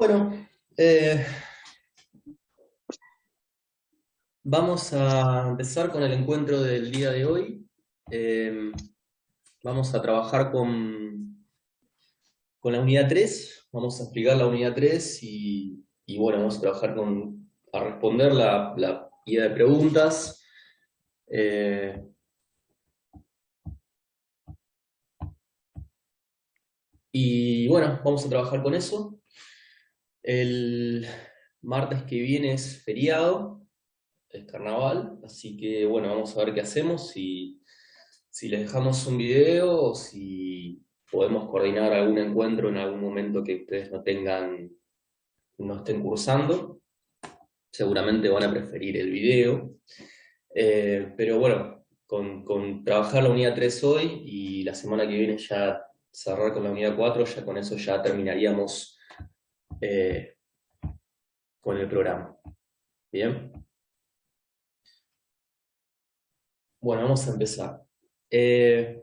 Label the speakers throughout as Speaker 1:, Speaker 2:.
Speaker 1: Bueno, vamos a empezar con el encuentro del día de hoy. Eh, Vamos a trabajar con la unidad 3. Vamos a explicar la unidad 3 y bueno, vamos a trabajar a responder la guía de preguntas. Eh, y bueno, vamos a trabajar con eso. El martes que viene es feriado, es carnaval, así que bueno, vamos a ver qué hacemos, si les dejamos un video o si podemos coordinar algún encuentro en algún momento que ustedes no estén cursando. Seguramente van a preferir el video. Pero bueno, con trabajar la unidad 3 hoy y la semana que viene ya cerrar con la unidad 4, ya con eso ya terminaríamos eh, con el programa. Bien, bueno, vamos a empezar. Eh,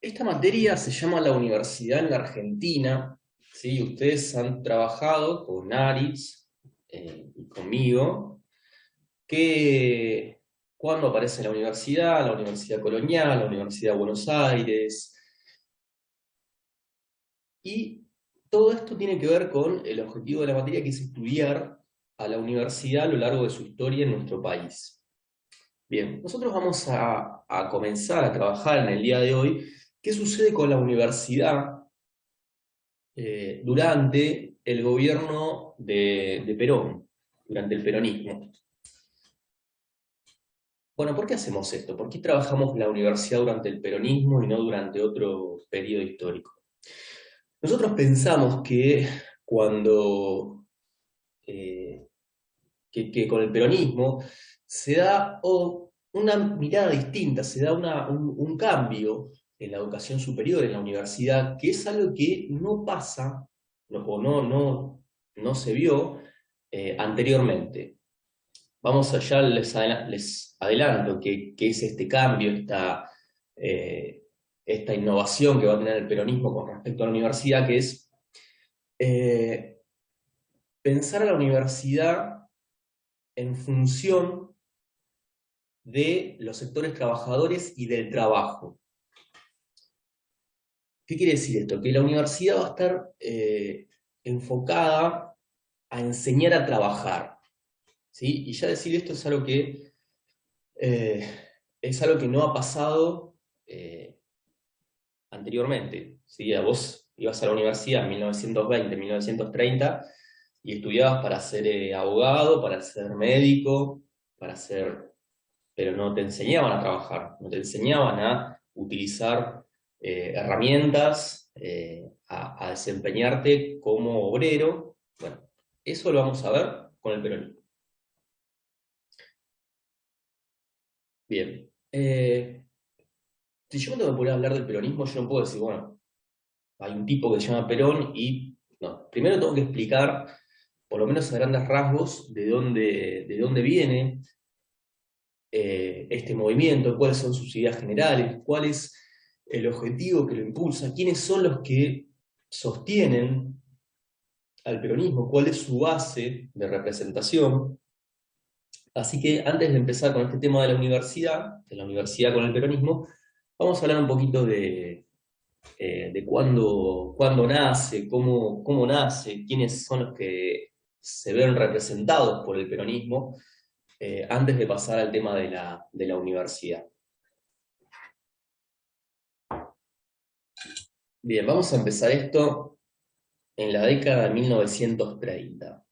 Speaker 1: Esta materia se llama la universidad en la Argentina, ¿sí? Ustedes han trabajado con Aritz y conmigo, que cuando aparece la Universidad Colonial, la Universidad de Buenos Aires, y todo esto tiene que ver con el objetivo de la materia, que es estudiar a la universidad a lo largo de su historia en nuestro país. Bien, nosotros vamos a comenzar a trabajar en el día de hoy qué sucede con la universidad durante el gobierno de Perón, durante el peronismo. Bueno, ¿por qué hacemos esto? ¿Por qué trabajamos la universidad durante el peronismo y no durante otro periodo histórico? Nosotros pensamos que cuando eh, que con el peronismo se da una mirada distinta, se da un cambio en la educación superior, en la universidad, que es algo que no pasa o no se vio anteriormente. Vamos allá, les adelanto que es este cambio, eh, esta innovación que va a tener el peronismo con respecto a la universidad, que es eh, pensar a la universidad en función de los sectores trabajadores y del trabajo. ¿Qué quiere decir esto? Que la universidad va a estar enfocada a enseñar a trabajar, ¿sí? Y ya decir esto eh, es algo que no ha pasado anteriormente, ¿sí? Vos ibas a la universidad en 1920, 1930 y estudiabas para ser abogado, para ser médico, para ser... pero no te enseñaban a trabajar, no te enseñaban a utilizar herramientas, a desempeñarte como obrero. Bueno, eso lo vamos a ver con el peronismo. Bien. Si yo me tengo que poner a hablar del peronismo, yo no puedo decir, bueno, hay un tipo que se llama Perón y... No, primero tengo que explicar, por lo menos a grandes rasgos, de dónde viene este movimiento, cuáles son sus ideas generales, cuál es el objetivo que lo impulsa, quiénes son los que sostienen al peronismo, cuál es su base de representación. Así que antes de empezar con este tema de la universidad con el peronismo, vamos a hablar un poquito de cuándo nace, cómo nace, quiénes son los que se ven representados por el peronismo, antes de pasar al tema de la universidad. Bien, vamos a empezar esto en la década de 1930.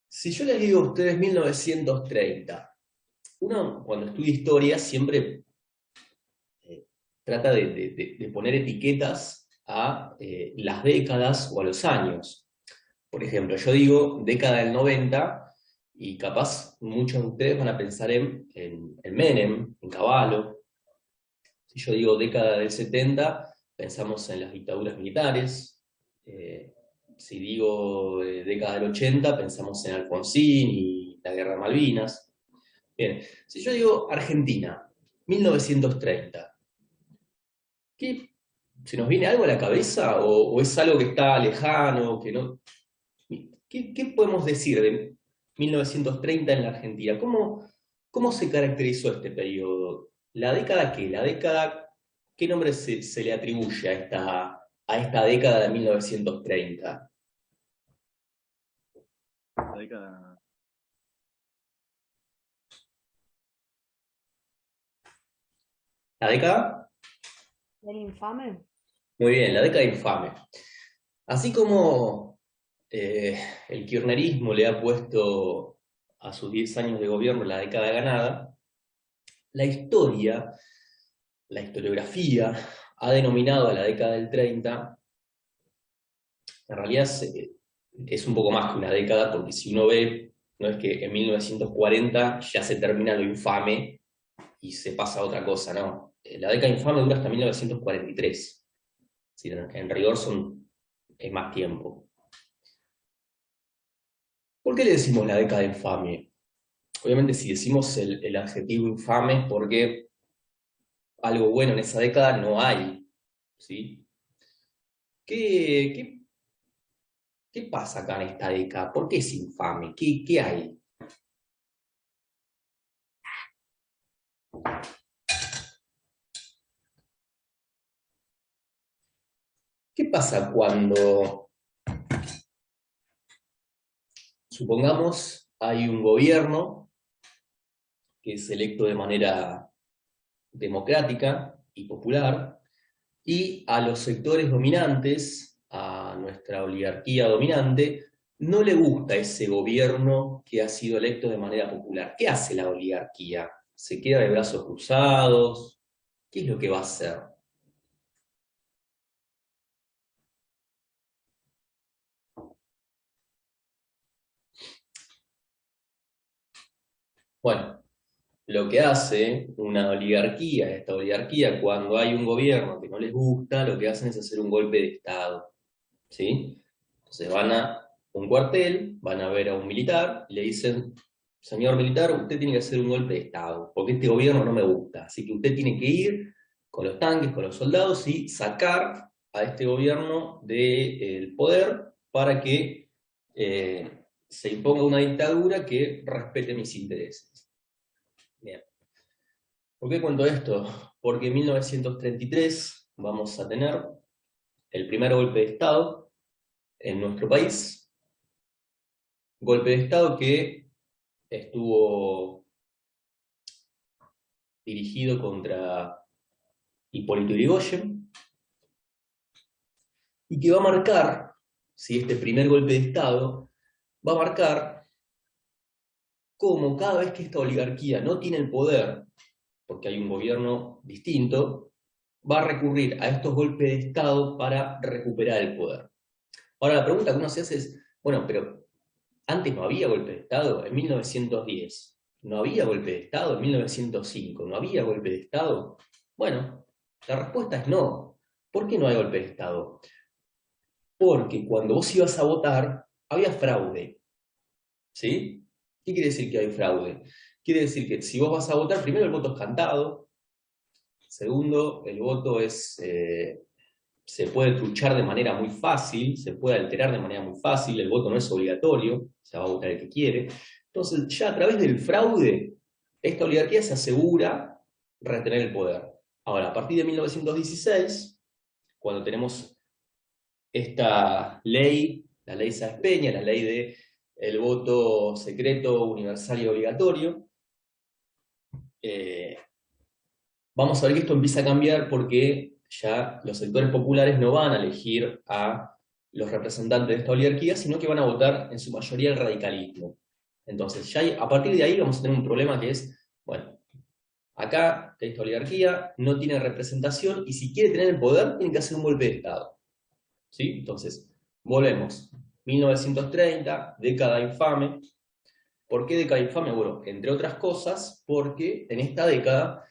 Speaker 1: Si yo les digo a ustedes 1930, uno cuando estudia historia siempre trata de poner etiquetas a las décadas o a los años. Por ejemplo, yo digo década del 90 y capaz muchos de ustedes van a pensar en Menem, en Cavallo. Si yo digo década del 70, pensamos en las dictaduras militares. Si digo década del 80, pensamos en Alfonsín y la Guerra de Malvinas. Bien, si yo digo Argentina, 1930, ¿Se nos viene algo a la cabeza o es algo que está lejano, que no? ¿Qué podemos decir de 1930 en la Argentina? ¿Cómo se caracterizó este periodo? ¿La década qué? ¿Qué nombre se le atribuye a esta década de 1930?
Speaker 2: La década.
Speaker 1: ¿La década?
Speaker 3: ¿Del infame?
Speaker 1: Muy bien, la década infame. Así como el kirchnerismo le ha puesto a sus 10 años de gobierno la década ganada, la historia, la historiografía, ha denominado a la década del 30, en realidad es un poco más que una década, porque si uno ve, no es que en 1940 ya se termina lo infame y se pasa a otra cosa, no. La década infame dura hasta 1943. Es decir, en rigor es más tiempo. ¿Por qué le decimos la década infame? Obviamente si decimos el adjetivo infame es porque algo bueno en esa década no hay, ¿sí? ¿Qué, qué pasa acá en esta década? ¿Por qué es infame? ¿Qué hay? ¿Qué pasa cuando, supongamos, hay un gobierno que es electo de manera democrática y popular, y a los sectores dominantes, a nuestra oligarquía dominante, no le gusta ese gobierno que ha sido electo de manera popular? ¿Qué hace la oligarquía? ¿Se queda de brazos cruzados? ¿Qué es lo que va a hacer? Bueno, lo que hace una oligarquía, esta oligarquía, cuando hay un gobierno que no les gusta, lo que hacen es hacer un golpe de Estado, ¿sí? Entonces van a un cuartel, van a ver a un militar y le dicen: señor militar, usted tiene que hacer un golpe de Estado, porque este gobierno no me gusta, así que usted tiene que ir con los tanques, con los soldados y sacar a este gobierno del poder para que se imponga una dictadura que respete mis intereses. Bien. ¿Por qué cuento esto? Porque en 1933 vamos a tener el primer golpe de Estado en nuestro país. Golpe de Estado que estuvo dirigido contra Hipólito Yrigoyen y que va a marcar, si este primer golpe de Estado, va a marcar cómo cada vez que esta oligarquía no tiene el poder, porque hay un gobierno distinto, va a recurrir a estos golpes de Estado para recuperar el poder. Ahora la pregunta que uno se hace es, bueno, pero antes no había golpe de Estado, en 1910. No había golpe de Estado, en 1905. No había golpe de Estado. Bueno, la respuesta es no. ¿Por qué no hay golpe de Estado? Porque cuando vos ibas a votar, había fraude. ¿Sí? ¿Qué quiere decir que hay fraude? Quiere decir que si vos vas a votar, primero el voto es cantado. Segundo, el voto se puede truchar de manera muy fácil, se puede alterar de manera muy fácil, el voto no es obligatorio, se va a votar el que quiere. Entonces, ya a través del fraude, esta oligarquía se asegura retener el poder. Ahora, a partir de 1916, cuando tenemos esta ley, la ley Sáenz Peña, la ley del voto secreto, universal y obligatorio, vamos a ver que esto empieza a cambiar porque ya los sectores populares no van a elegir a los representantes de esta oligarquía, sino que van a votar en su mayoría el radicalismo. Entonces, a partir de ahí vamos a tener un problema que es, bueno, acá esta oligarquía no tiene representación y si quiere tener el poder tiene que hacer un golpe de Estado. ¿Sí? Entonces, volvemos. 1930, década infame. ¿Por qué década infame? Bueno, entre otras cosas, porque en esta década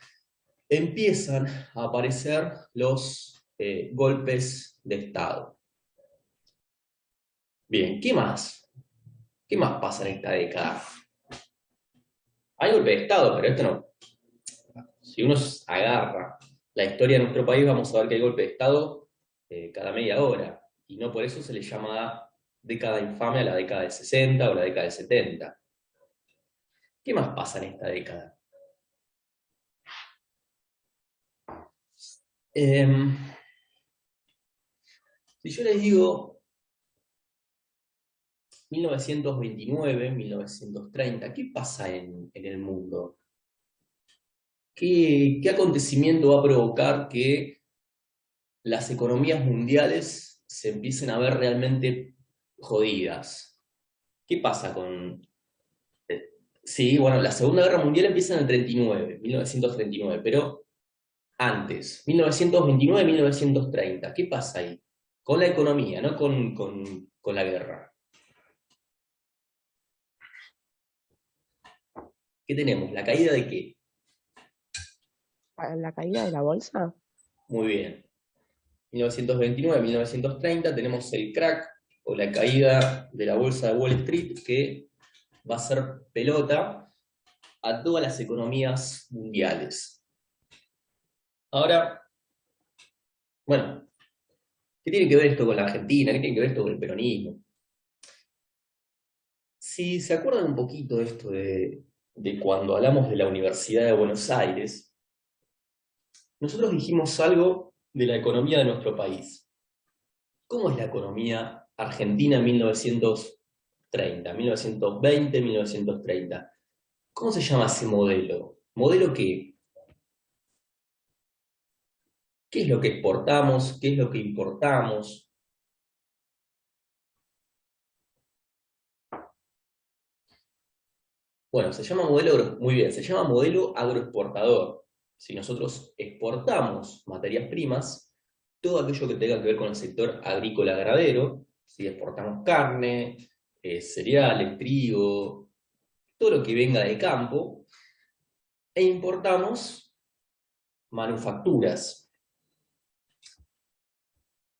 Speaker 1: empiezan a aparecer los golpes de Estado. Bien, ¿qué más? ¿Qué más pasa en esta década? Hay golpe de Estado, pero esto no. Si uno agarra la historia de nuestro país vamos a ver que hay golpe de Estado cada media hora, y no por eso se le llama década infame a la década del 60 o la década del 70. ¿Qué más pasa en esta década? Si yo les digo 1929, 1930, ¿qué pasa en el mundo? ¿Qué acontecimiento va a provocar que las economías mundiales se empiecen a ver realmente jodidas? ¿Qué pasa con...? Sí, bueno, la Segunda Guerra Mundial empieza en el 39, 1939, pero antes, 1929, 1930, ¿qué pasa ahí? Con la economía, no con la guerra. ¿Qué tenemos? ¿La caída de qué?
Speaker 2: ¿La caída de la bolsa?
Speaker 1: Muy bien. 1929, 1930 tenemos el crack o la caída de la bolsa de Wall Street que va a hacer pelota a todas las economías mundiales. Ahora, bueno, ¿qué tiene que ver esto con la Argentina? ¿Qué tiene que ver esto con el peronismo? Si se acuerdan un poquito de esto de cuando hablamos de la Universidad de Buenos Aires, nosotros dijimos algo de la economía de nuestro país. ¿Cómo es la economía argentina en 1930, 1920, 1930? ¿Cómo se llama ese modelo? ¿Modelo qué? ¿Qué es lo que exportamos? ¿Qué es lo que importamos? Bueno, se llama modelo, muy bien, se llama modelo agroexportador. Si nosotros exportamos materias primas, todo aquello que tenga que ver con el sector agrícola ganadero, si exportamos carne, cereales, trigo, todo lo que venga de campo, e importamos manufacturas.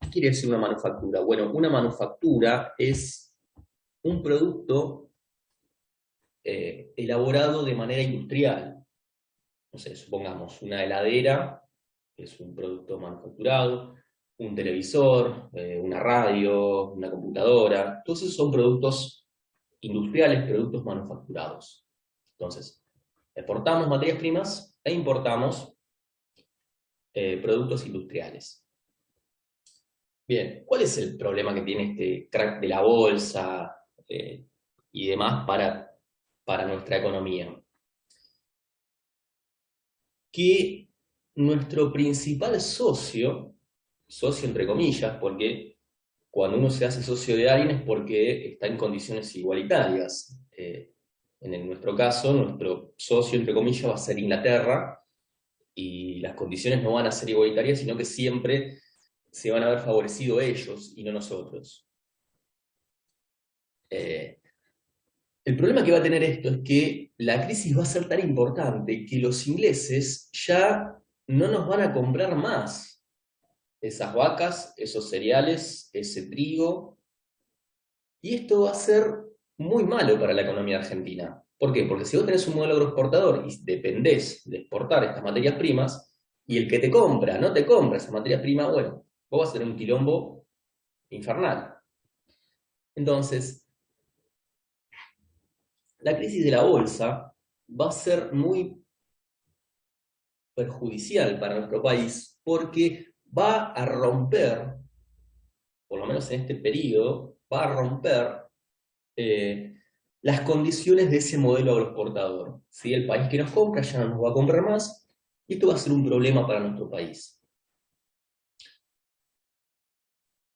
Speaker 1: ¿Qué quiere decir una manufactura? Bueno, una manufactura es un producto elaborado de manera industrial. No sé, supongamos una heladera, que es un producto manufacturado, un televisor, una radio, una computadora, todos esos son productos industriales, productos manufacturados. Entonces, exportamos materias primas e importamos productos industriales. Bien, ¿cuál es el problema que tiene este crack de la bolsa y demás para nuestra economía? Que nuestro principal socio entre comillas, porque cuando uno se hace socio de alguien es porque está en condiciones igualitarias. En nuestro caso, nuestro socio, entre comillas, va a ser Inglaterra, y las condiciones no van a ser igualitarias, sino que siempre se van a ver favorecidos ellos y no nosotros. El problema que va a tener esto es que la crisis va a ser tan importante que los ingleses ya no nos van a comprar más esas vacas, esos cereales, ese trigo, y esto va a ser muy malo para la economía argentina. ¿Por qué? Porque si vos tenés un modelo agroexportador y dependés de exportar estas materias primas, y el que te compra no te compra esa materia prima, bueno, vos vas a tener un quilombo infernal. Entonces, la crisis de la bolsa va a ser muy perjudicial para nuestro país porque va a romper, por lo menos en este periodo, va a romper las condiciones de ese modelo agroexportador. ¿Sí? El país que nos compra ya no nos va a comprar más, y esto va a ser un problema para nuestro país.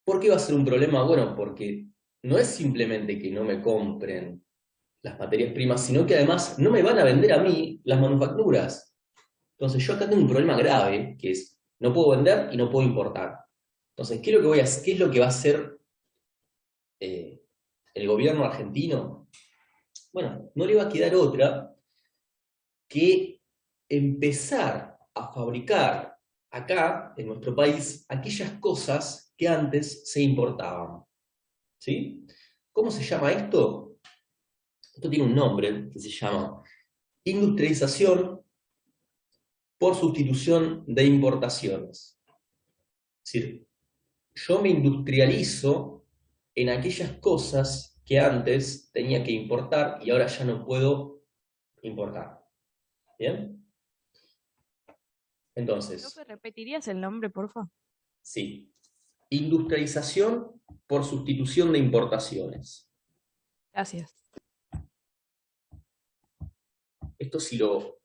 Speaker 1: ¿Por qué va a ser un problema? Bueno, porque no es simplemente que no me compren las materias primas, sino que además no me van a vender a mí las manufacturas. Entonces yo acá tengo un problema grave, que es, no puedo vender y no puedo importar. Entonces, ¿qué es lo que qué es lo que va a hacer el gobierno argentino? Bueno, no le va a quedar otra que empezar a fabricar acá, en nuestro país, aquellas cosas que antes se importaban. ¿Sí? ¿Cómo se llama esto? Esto tiene un nombre que se llama industrialización por sustitución de importaciones. Es decir, yo me industrializo en aquellas cosas que antes tenía que importar y ahora ya no puedo importar. ¿Bien? Entonces,
Speaker 3: Profe, ¿repetirías el nombre, porfa?
Speaker 1: sí. Industrialización por sustitución de importaciones.
Speaker 3: Gracias.
Speaker 1: Esto si lo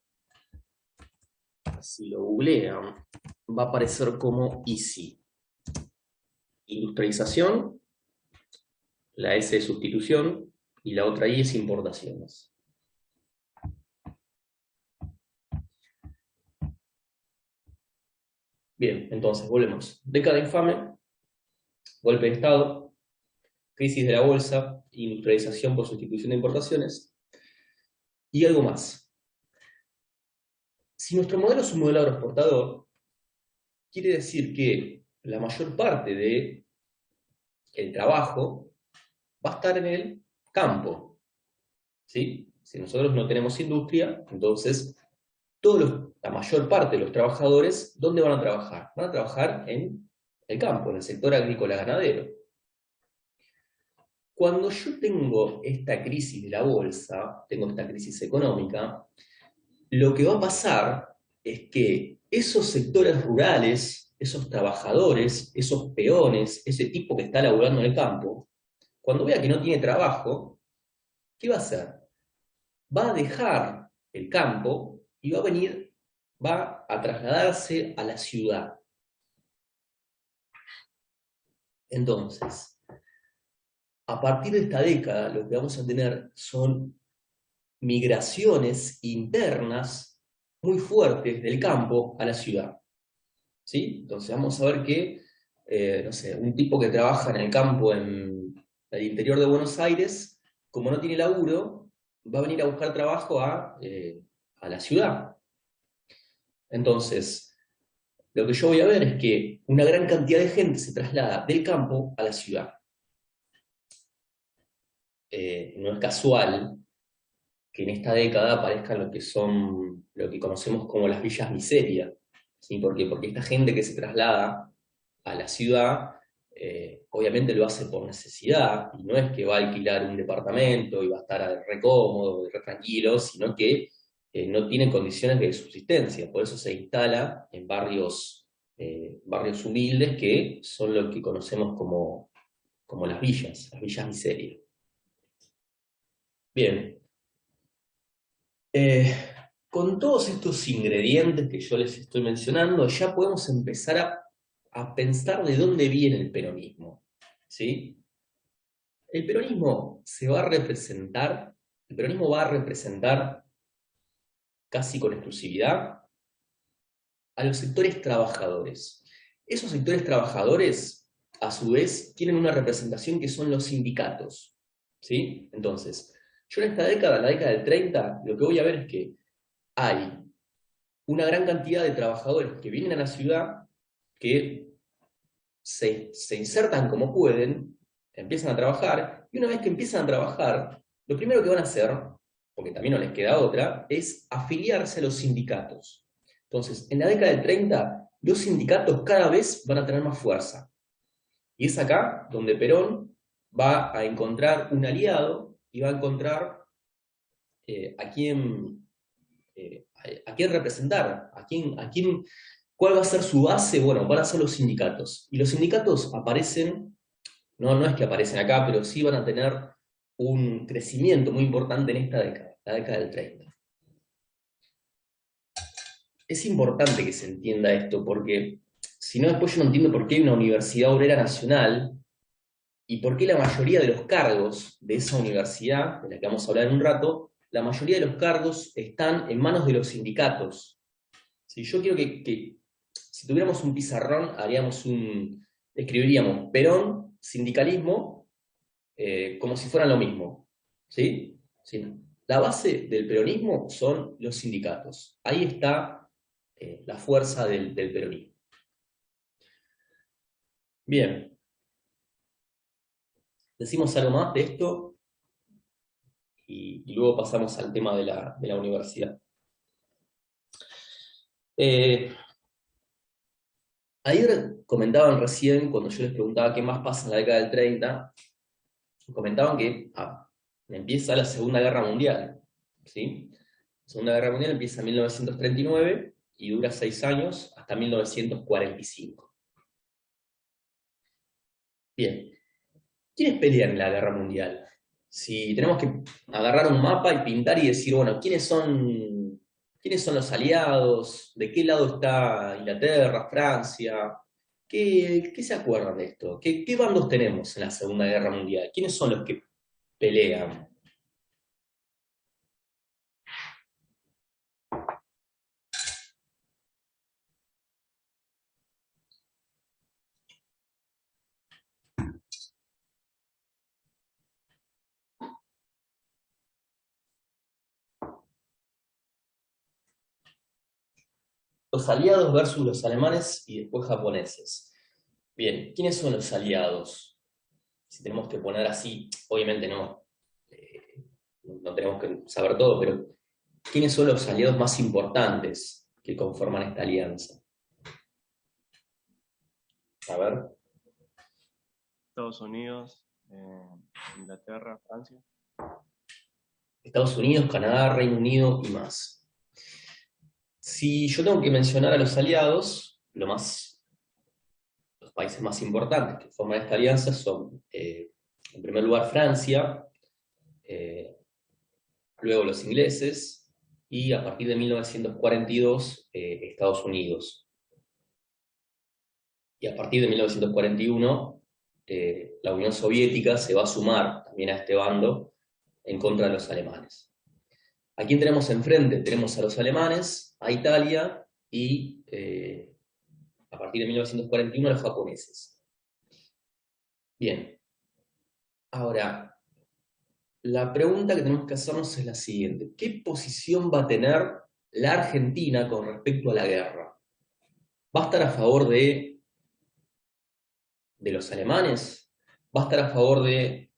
Speaker 1: googlean, va a aparecer como ISI. Industrialización, la S es sustitución, y la otra I es importaciones. Bien, entonces volvemos. Década infame, golpe de Estado, crisis de la bolsa, industrialización por sustitución de importaciones, y algo más. Si nuestro modelo es un modelo agroexportador, quiere decir que la mayor parte del trabajo va a estar en el campo. ¿Sí? Si nosotros no tenemos industria, entonces la mayor parte de los trabajadores, ¿dónde van a trabajar? Van a trabajar en el campo, en el sector agrícola ganadero. Cuando yo tengo esta crisis de la bolsa, tengo esta crisis económica, lo que va a pasar es que esos sectores rurales, esos trabajadores, esos peones, ese tipo que está laburando en el campo, cuando vea que no tiene trabajo, ¿qué va a hacer? Va a dejar el campo y va a trasladarse a la ciudad. Entonces, a partir de esta década, lo que vamos a tener son migraciones internas muy fuertes del campo a la ciudad. ¿Sí? Entonces vamos a ver que, no sé, un tipo que trabaja en el campo en el interior de Buenos Aires, como no tiene laburo, va a venir a buscar trabajo a la ciudad. Entonces, lo que yo voy a ver es que una gran cantidad de gente se traslada del campo a la ciudad. No es casual que en esta década aparezcan lo que conocemos como las villas miseria. ¿Sí? ¿Por qué? Porque esta gente que se traslada a la ciudad, obviamente lo hace por necesidad, y no es que va a alquilar un departamento y va a estar re cómodo, re tranquilo, sino que no tiene condiciones de subsistencia. Por eso se instala en barrios humildes que son lo que conocemos como las villas miseria. Bien. Con todos estos ingredientes que yo les estoy mencionando, ya podemos empezar a pensar de dónde viene el peronismo. ¿Sí? El peronismo va a representar casi con exclusividad a los sectores trabajadores. Esos sectores trabajadores, a su vez, tienen una representación que son los sindicatos. ¿Sí? Entonces, yo en esta década, en la década del 30, lo que voy a ver es que hay una gran cantidad de trabajadores que vienen a la ciudad, que se insertan como pueden, empiezan a trabajar, y una vez que empiezan a trabajar, lo primero que van a hacer, porque también no les queda otra, es afiliarse a los sindicatos. Entonces, en la década del 30, los sindicatos cada vez van a tener más fuerza. Y es acá donde Perón va a encontrar un aliado y va a encontrar a quién representar, cuál va a ser su base. Bueno, van a ser los sindicatos. Y los sindicatos aparecen, no es que aparecen acá, pero sí van a tener un crecimiento muy importante en esta década, la década del 30. Es importante que se entienda esto, porque si no, después yo no entiendo por qué hay una Universidad Obrera Nacional y por qué la mayoría de los cargos de esa universidad, de la que vamos a hablar en un rato, la mayoría de los cargos están en manos de los sindicatos. Si yo quiero que si tuviéramos un pizarrón, escribiríamos Perón, sindicalismo, como si fueran lo mismo. ¿Sí? ¿Sí? La base del peronismo son los sindicatos. Ahí está la fuerza del peronismo. Bien. Decimos algo más de esto y luego pasamos al tema de la universidad. Eh, Ayer comentaban recién, cuando yo les preguntaba qué más pasa en la década del 30, comentaban que empieza la Segunda Guerra Mundial, ¿sí? La Segunda Guerra Mundial empieza en 1939 y dura 6 años hasta 1945. Bien, ¿quiénes pelean en la Guerra Mundial? Si tenemos que agarrar un mapa y pintar y decir, bueno, quiénes son los aliados? ¿De qué lado está Inglaterra, Francia? ¿Qué se acuerdan de esto? ¿Qué bandos tenemos en la Segunda Guerra Mundial? ¿Quiénes son los que pelean? Los aliados versus los alemanes y después japoneses. Bien, ¿quiénes son los aliados? Si tenemos que poner así, obviamente no tenemos que saber todo, pero ¿quiénes son los aliados más importantes que conforman esta alianza? A ver,
Speaker 2: Estados Unidos, Inglaterra, Francia.
Speaker 1: Estados Unidos, Canadá, Reino Unido y más. Si yo tengo que mencionar a los aliados, los países más importantes que forman esta alianza son, en primer lugar, Francia, luego los ingleses, y a partir de 1942, Estados Unidos. Y a partir de 1941, la Unión Soviética se va a sumar también a este bando en contra de los alemanes. ¿A quién tenemos enfrente? Tenemos a los alemanes, a Italia y a partir de 1941 a los japoneses. Bien. Ahora, la pregunta que tenemos que hacernos es la siguiente. ¿Qué posición va a tener la Argentina con respecto a la guerra? ¿Va a estar a favor de los alemanes? ¿Va a estar a favor de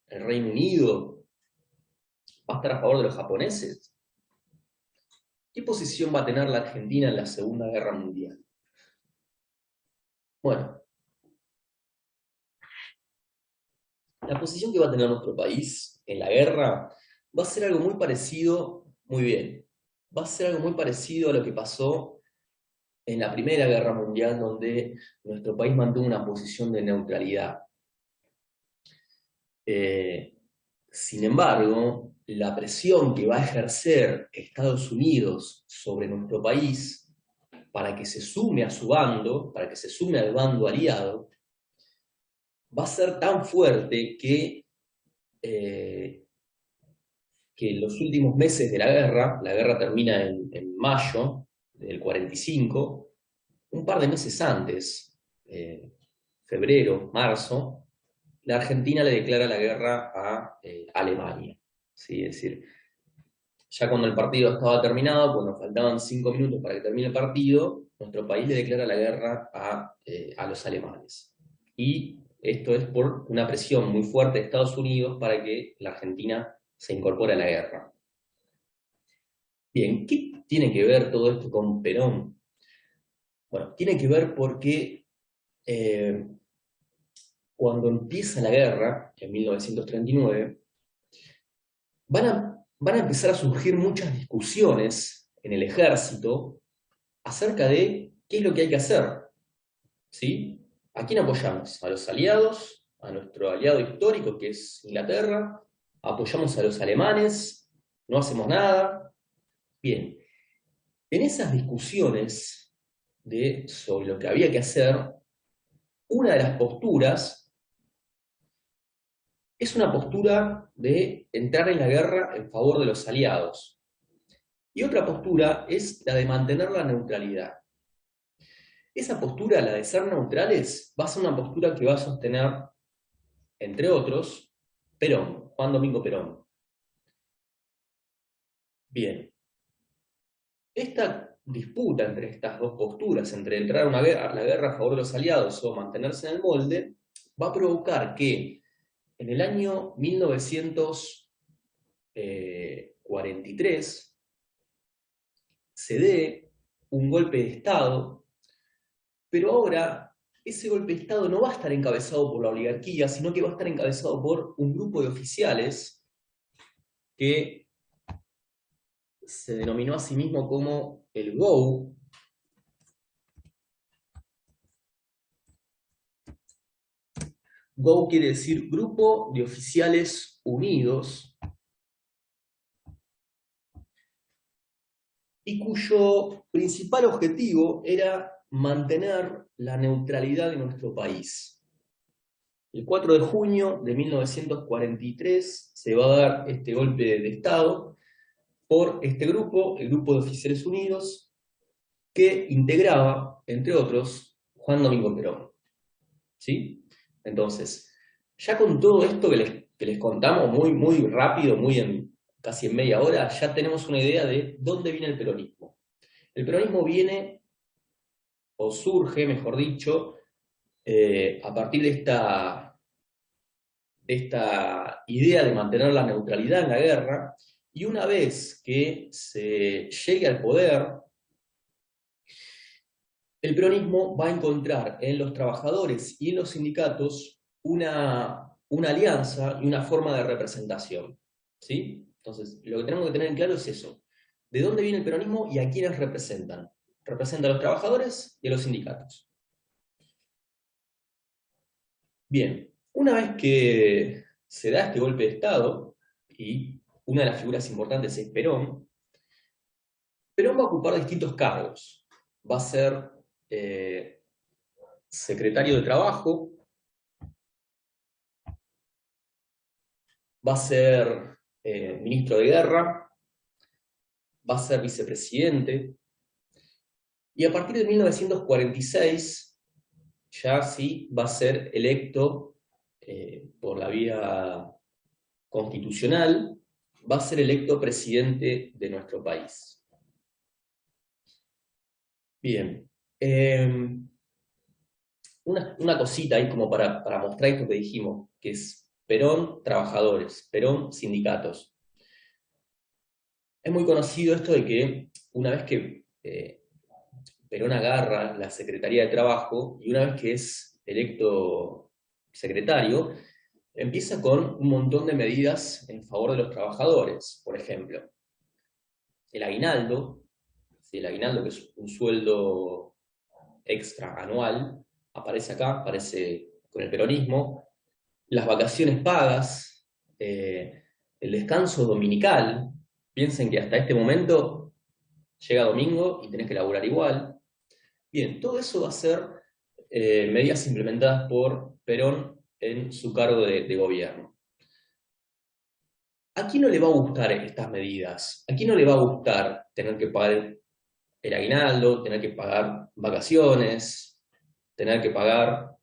Speaker 1: el Reino Unido? ¿Va a estar a favor de los japoneses? ¿Qué posición va a tener la Argentina en la Segunda Guerra Mundial? Bueno, la posición que va a tener nuestro país en la guerra va a ser algo muy parecido, muy bien, va a ser algo muy parecido a lo que pasó en la Primera Guerra Mundial, donde nuestro país mantuvo una posición de neutralidad. Sin embargo, la presión que va a ejercer Estados Unidos sobre nuestro país para que se sume a su bando, para que se sume al bando aliado, va a ser tan fuerte que en los últimos meses de la guerra termina en mayo del 45, un par de meses antes, febrero, marzo, la Argentina le declara la guerra a Alemania. ¿Sí? Es decir, ya cuando el partido estaba terminado, cuando faltaban 5 minutos para que termine el partido, nuestro país le declara la guerra a los alemanes. Y esto es por una presión muy fuerte de Estados Unidos para que la Argentina se incorpore a la guerra. Bien, ¿qué tiene que ver todo esto con Perón? Bueno, tiene que ver porque cuando empieza la guerra, en 1939, van a empezar a surgir muchas discusiones en el ejército acerca de qué es lo que hay que hacer. ¿Sí? ¿A quién apoyamos? ¿A los aliados? ¿A nuestro aliado histórico, que es Inglaterra? ¿Apoyamos a los alemanes? ¿No hacemos nada? Bien, en esas discusiones sobre lo que había que hacer, una de las posturas es una postura de entrar en la guerra en favor de los aliados. Y otra postura es la de mantener la neutralidad. Esa postura, la de ser neutrales, va a ser una postura que va a sostener, entre otros, Perón, Juan Domingo Perón. Bien. Esta disputa entre estas dos posturas, entre entrar a la guerra a favor de los aliados o mantenerse en el molde, va a provocar que en el año 1943 se dé un golpe de Estado, pero ahora ese golpe de Estado no va a estar encabezado por la oligarquía, sino que va a estar encabezado por un grupo de oficiales que se denominó a sí mismo como el GOU. GOU quiere decir Grupo de Oficiales Unidos, y cuyo principal objetivo era mantener la neutralidad de nuestro país. El 4 de junio de 1943 se va a dar este golpe de Estado por este grupo, el Grupo de Oficiales Unidos, que integraba, entre otros, Juan Domingo Perón. ¿Sí? Entonces, ya con todo esto que les contamos muy rápido, casi en media hora, ya tenemos una idea de dónde viene el peronismo. El peronismo viene, o surge, mejor dicho, a partir de esta idea de mantener la neutralidad en la guerra, y una vez que se llegue al poder, el peronismo va a encontrar en los trabajadores y en los sindicatos una alianza y una forma de representación. ¿Sí? Entonces, lo que tenemos que tener en claro es eso. ¿De dónde viene el peronismo y a quiénes representan? Representa a los trabajadores y a los sindicatos. Bien, una vez que se da este golpe de Estado, y una de las figuras importantes es Perón, Perón va a ocupar distintos cargos. Va a ser secretario de Trabajo, va a ser ministro de Guerra, va a ser vicepresidente, y a partir de 1946 ya sí va a ser electo por la vía constitucional, va a ser electo presidente de nuestro país. Bien, una cosita ahí como para mostrar esto que dijimos, que es Perón trabajadores, Perón sindicatos. Es muy conocido esto de que una vez que Perón agarra la Secretaría de Trabajo y una vez que es electo secretario, empieza con un montón de medidas en favor de los trabajadores. Por ejemplo, el aguinaldo, ¿sí? El aguinaldo, que es un sueldo extra anual, aparece acá, aparece con el peronismo. Las vacaciones pagas, el descanso dominical. Piensen que hasta este momento llega domingo y tenés que laburar igual. Bien, todo eso va a ser medidas implementadas por Perón en su cargo de gobierno. ¿A quién no le va a gustar estas medidas? ¿A quién no le va a gustar tener que pagar el aguinaldo, tener que pagar vacaciones, tener que pagar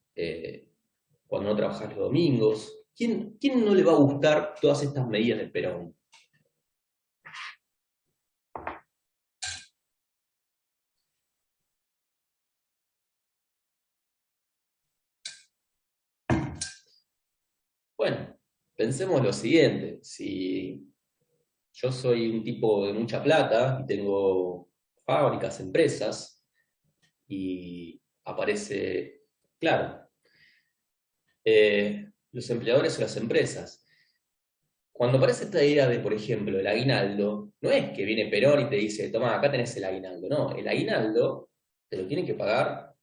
Speaker 1: cuando no trabajas los domingos? ¿Quién no le va a gustar todas estas medidas de Perón? Bueno, pensemos lo siguiente. Si yo soy un tipo de mucha plata y tengo fábricas, empresas, y aparece, claro, los empleadores o las empresas. Cuando aparece esta idea de, por ejemplo, el aguinaldo, no es que viene Perón y te dice, toma, acá tenés el aguinaldo. No, el aguinaldo te lo tiene que pagar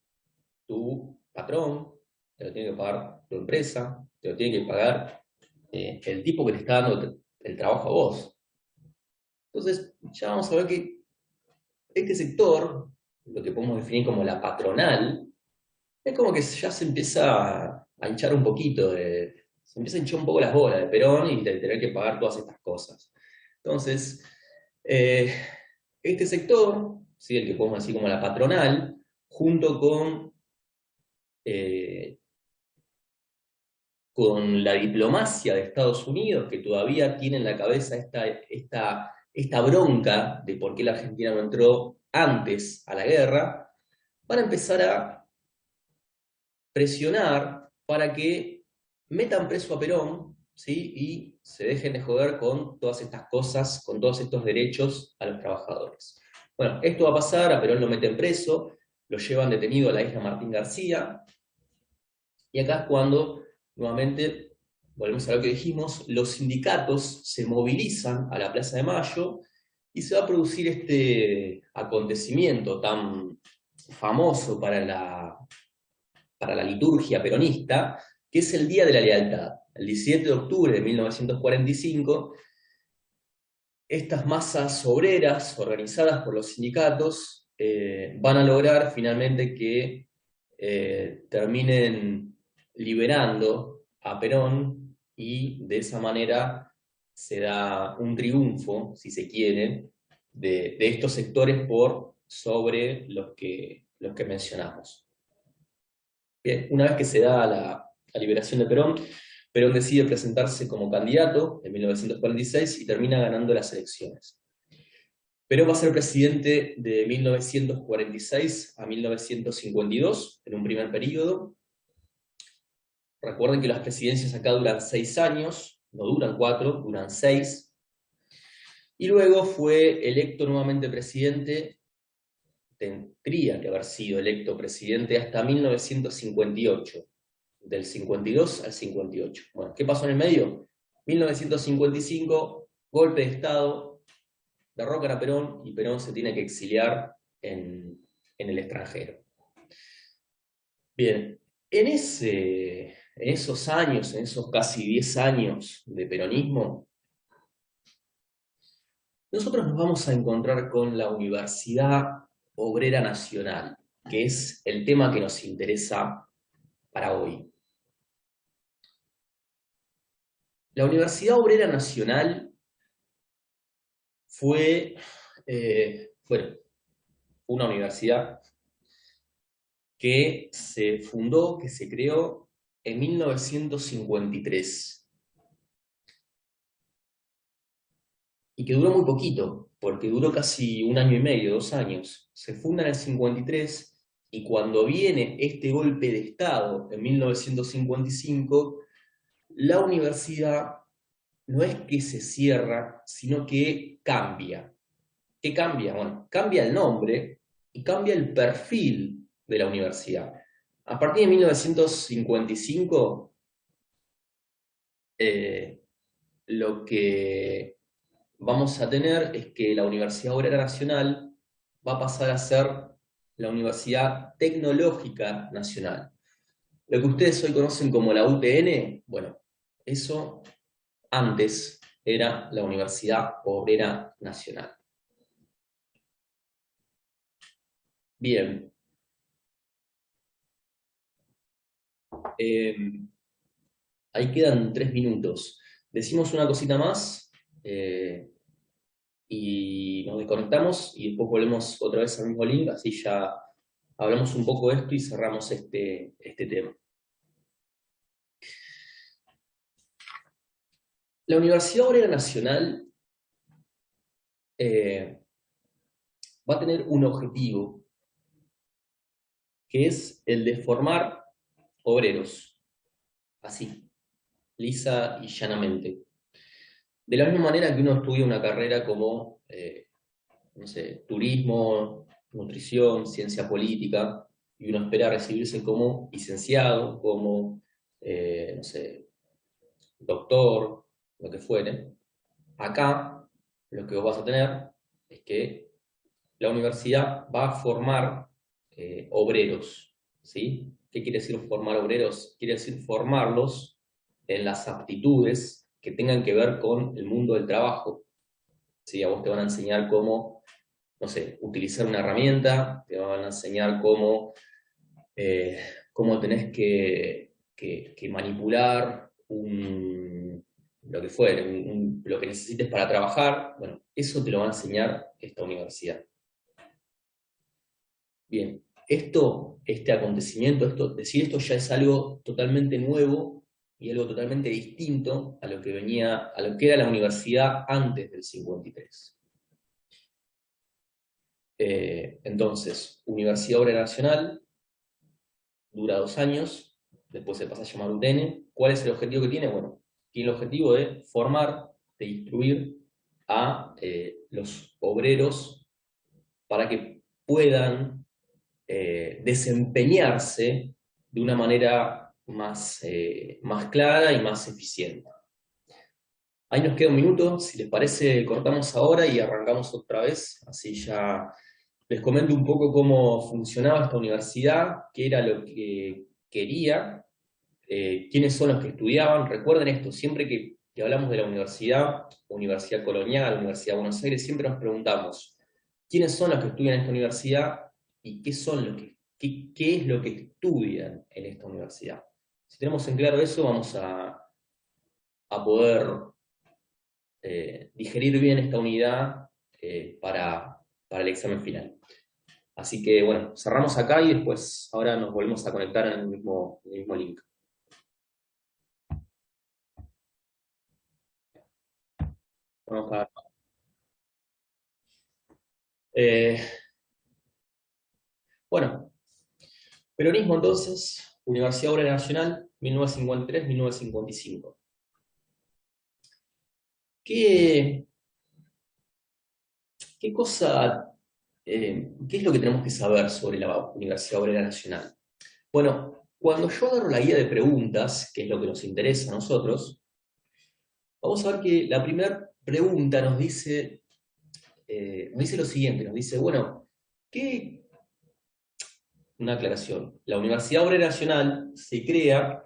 Speaker 1: tu patrón, te lo tiene que pagar tu empresa, te lo tiene que pagar el tipo que te está dando el trabajo a vos. Entonces, ya vamos a ver que este sector, lo que podemos definir como la patronal, es como que ya se empieza a hinchar un poquito, se empieza a hinchar un poco las bolas de Perón y de tener que pagar todas estas cosas. Entonces, este sector, ¿sí? El que podemos decir como la patronal, junto con la diplomacia de Estados Unidos, que todavía tiene en la cabeza esta bronca de por qué la Argentina no entró antes a la guerra, van a empezar a presionar para que metan preso a Perón, ¿sí? Y se dejen de joder con todas estas cosas, con todos estos derechos a los trabajadores. Bueno, esto va a pasar, a Perón lo meten preso, lo llevan detenido a la isla Martín García, y acá es cuando, nuevamente, volvemos a lo que dijimos, los sindicatos se movilizan a la Plaza de Mayo, y se va a producir este acontecimiento tan famoso para la liturgia peronista, que es el Día de la Lealtad. El 17 de octubre de 1945, estas masas obreras organizadas por los sindicatos van a lograr finalmente que terminen liberando a Perón, y de esa manera se da un triunfo, si se quiere, de estos sectores por sobre los que mencionamos. Bien, una vez que se da la liberación de Perón, Perón decide presentarse como candidato en 1946 y termina ganando las elecciones. Perón va a ser presidente de 1946 a 1952, en un primer periodo. Recuerden que las presidencias acá duran 6 años, no duran 4, duran 6. Y luego fue electo nuevamente presidente, tendría que haber sido electo presidente hasta 1958. Del 52 al 58. Bueno, ¿qué pasó en el medio? 1955, golpe de Estado, derrocan a Perón y Perón se tiene que exiliar en el extranjero. Bien, en esos años, en esos casi 10 años de peronismo, nosotros nos vamos a encontrar con la Universidad Obrera Nacional, que es el tema que nos interesa para hoy. La Universidad Obrera Nacional fue una universidad que se fundó, que se creó en 1953. Y que duró muy poquito, porque duró casi 1 año y medio, 2 años. Se funda en el 53, y cuando viene este golpe de Estado en 1955, la universidad no es que se cierra, sino que cambia. ¿Qué cambia? Bueno, cambia el nombre y cambia el perfil de la universidad. A partir de 1955, lo que vamos a tener es que la Universidad Obrera Nacional va a pasar a ser la Universidad Tecnológica Nacional. Lo que ustedes hoy conocen como la UTN, bueno, eso antes era la Universidad Obrera Nacional. Bien. Ahí quedan 3 minutos. Decimos una cosita más y nos desconectamos y después volvemos otra vez al mismo link, así ya hablamos un poco de esto y cerramos este tema. La Universidad Obrera Nacional va a tener un objetivo, que es el de formar obreros, así, lisa y llanamente. De la misma manera que uno estudia una carrera como, no sé, turismo, nutrición, ciencia política, y uno espera recibirse como licenciado, como, no sé, doctor, lo que fuere. Acá, lo que vos vas a tener es que la universidad va a formar obreros, ¿sí? ¿Qué quiere decir formar obreros? Quiere decir formarlos en las aptitudes que tengan que ver con el mundo del trabajo. ¿Sí? A vos te van a enseñar cómo, no sé, utilizar una herramienta, te van a enseñar cómo tenés que manipular lo que fuere, lo que necesites para trabajar. Bueno, eso te lo va a enseñar esta universidad. Bien, este acontecimiento, decir esto ya es algo totalmente nuevo y algo totalmente distinto a lo que era la universidad antes del 53. Entonces, Universidad Obrera Nacional dura 2 años, después se pasa a llamar UTN. ¿Cuál es el objetivo que tiene? Bueno, tiene el objetivo de formar, de instruir a los obreros para que puedan desempeñarse de una manera más clara y más eficiente. Ahí nos queda un minuto, si les parece cortamos ahora y arrancamos otra vez, así ya les comento un poco cómo funcionaba esta universidad, qué era lo que quería, quiénes son los que estudiaban. Recuerden esto, siempre que hablamos de la Universidad Colonial, Universidad de Buenos Aires, siempre nos preguntamos quiénes son los que estudian en esta universidad y qué es lo que estudian en esta universidad. Si tenemos en claro eso, vamos a poder digerir bien esta unidad para el examen final. Así que bueno, cerramos acá y después ahora nos volvemos a conectar en el mismo link. Vamos a bueno, peronismo entonces, Universidad Obrera Nacional, 1953-1955. ¿Qué es lo que tenemos que saber sobre la Universidad Obrera Nacional? Bueno, cuando yo agarro la guía de preguntas, que es lo que nos interesa a nosotros, vamos a ver que la primera pregunta nos dice lo siguiente, nos dice, bueno, una aclaración, la Universidad Obrera Nacional se crea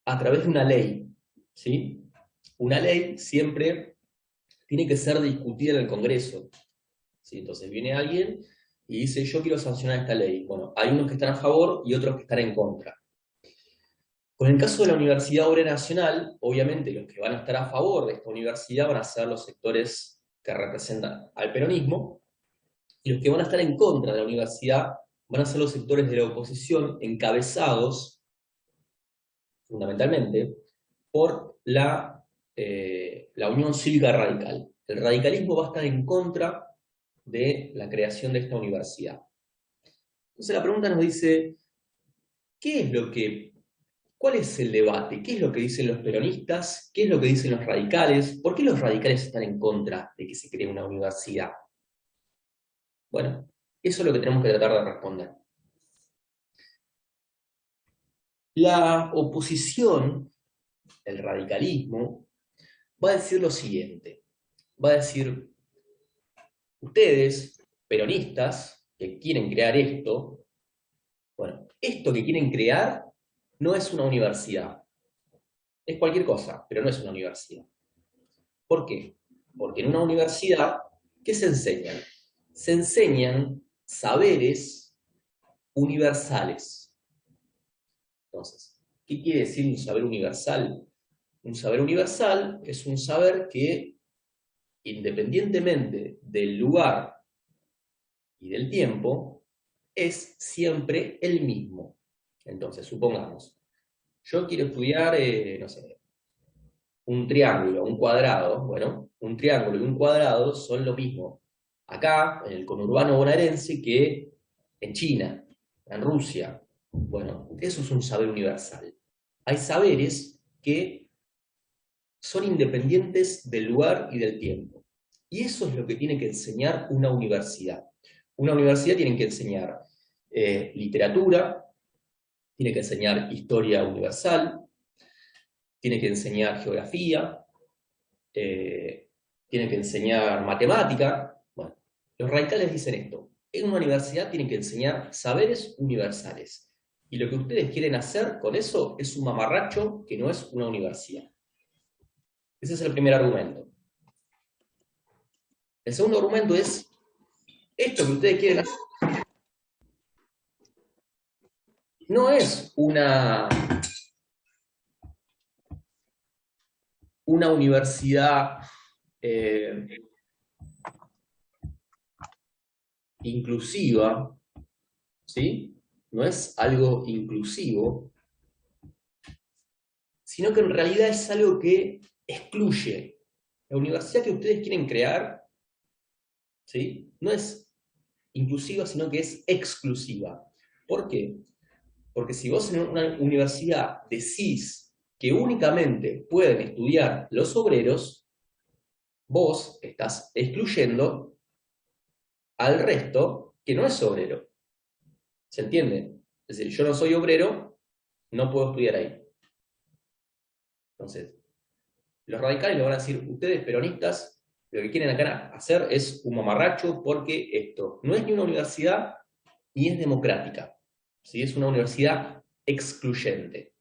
Speaker 1: a través de una ley, ¿sí? Una ley siempre tiene que ser discutida en el Congreso, ¿sí? Entonces viene alguien y dice, yo quiero sancionar esta ley. Bueno, hay unos que están a favor y otros que están en contra. Con el caso de la Universidad Obrera Nacional, obviamente los que van a estar a favor de esta universidad van a ser los sectores que representan al peronismo, y los que van a estar en contra de la universidad van a ser los sectores de la oposición encabezados, fundamentalmente, por la Unión Cívica Radical. El radicalismo va a estar en contra de la creación de esta universidad. Entonces la pregunta nos dice, ¿cuál es el debate? ¿Qué es lo que dicen los peronistas? ¿Qué es lo que dicen los radicales? ¿Por qué los radicales están en contra de que se cree una universidad? Bueno, eso es lo que tenemos que tratar de responder. La oposición, el radicalismo, va a decir lo siguiente. Va a decir, ustedes, peronistas, que quieren crear esto, bueno, esto que quieren crear no es una universidad. Es cualquier cosa, pero no es una universidad. ¿Por qué? Porque en una universidad, ¿qué se enseñan? Se enseñan saberes universales. Entonces, ¿qué quiere decir un saber universal? Un saber universal es un saber que, independientemente del lugar y del tiempo, es siempre el mismo. Entonces, supongamos, yo quiero estudiar, no sé, un triángulo, un cuadrado. Bueno, un triángulo y un cuadrado son lo mismo acá, en el conurbano bonaerense, que en China, en Rusia. Bueno, eso es un saber universal. Hay saberes que son independientes del lugar y del tiempo. Y eso es lo que tiene que enseñar una universidad. Una universidad tiene que enseñar literatura, tiene que enseñar historia universal, tiene que enseñar geografía, tiene que enseñar matemática. Bueno, los radicales dicen esto. En una universidad tienen que enseñar saberes universales. Y lo que ustedes quieren hacer con eso es un mamarracho que no es una universidad. Ese es el primer argumento. El segundo argumento es, esto que ustedes quieren hacer no es una universidad inclusiva, ¿sí? No es algo inclusivo, sino que en realidad es algo que excluye. La universidad que ustedes quieren crear, ¿sí? No es inclusiva, sino que es exclusiva. ¿Por qué? Porque si vos en una universidad decís que únicamente pueden estudiar los obreros, vos estás excluyendo al resto que no es obrero. ¿Se entiende? Es decir, yo no soy obrero, no puedo estudiar ahí. Entonces, los radicales le van a decir, ustedes peronistas, lo que quieren acá hacer es un mamarracho porque esto no es ni una universidad ni es democrática. ¿Sí? Es una universidad excluyente.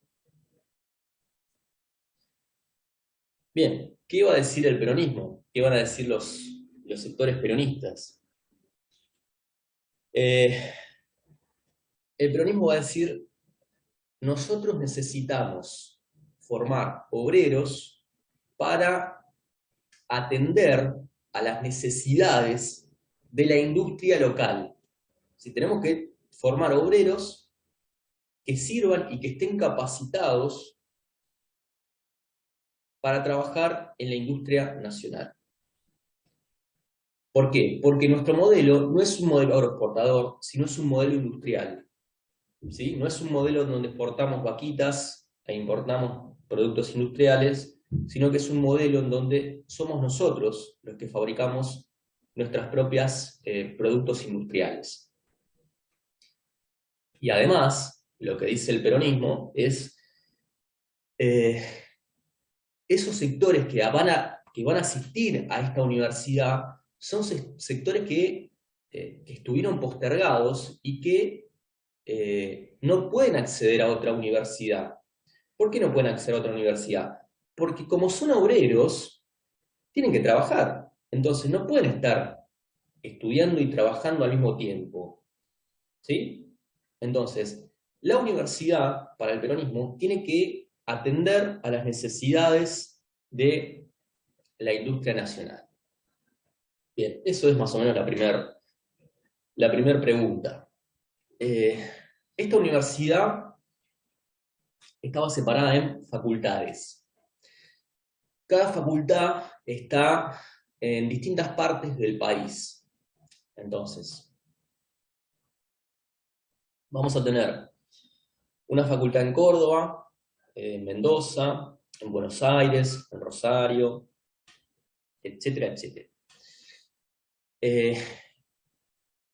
Speaker 1: Bien, ¿qué va a decir el peronismo? ¿Qué van a decir los sectores peronistas? El peronismo va a decir, nosotros necesitamos formar obreros para atender a las necesidades de la industria local. Si tenemos que formar obreros que sirvan y que estén capacitados para trabajar en la industria nacional. ¿Por qué? Porque nuestro modelo no es un modelo agroexportador, sino es un modelo industrial. ¿Sí? No es un modelo donde exportamos vaquitas e importamos productos industriales, sino que es un modelo en donde somos nosotros los que fabricamos nuestras propias productos industriales. Y además, lo que dice el peronismo es esos sectores que van a asistir a esta universidad son sectores que estuvieron postergados y que no pueden acceder a otra universidad. ¿Por qué no pueden acceder a otra universidad? Porque como son obreros, tienen que trabajar. Entonces no pueden estar estudiando y trabajando al mismo tiempo. ¿Sí? Entonces, la universidad, para el peronismo, tiene que atender a las necesidades de la industria nacional. Bien, eso es más o menos la primera pregunta. Esta universidad estaba separada en facultades. Cada facultad está en distintas partes del país. Entonces, vamos a tener una facultad en Córdoba, en Mendoza, en Buenos Aires, en Rosario, etcétera, etcétera.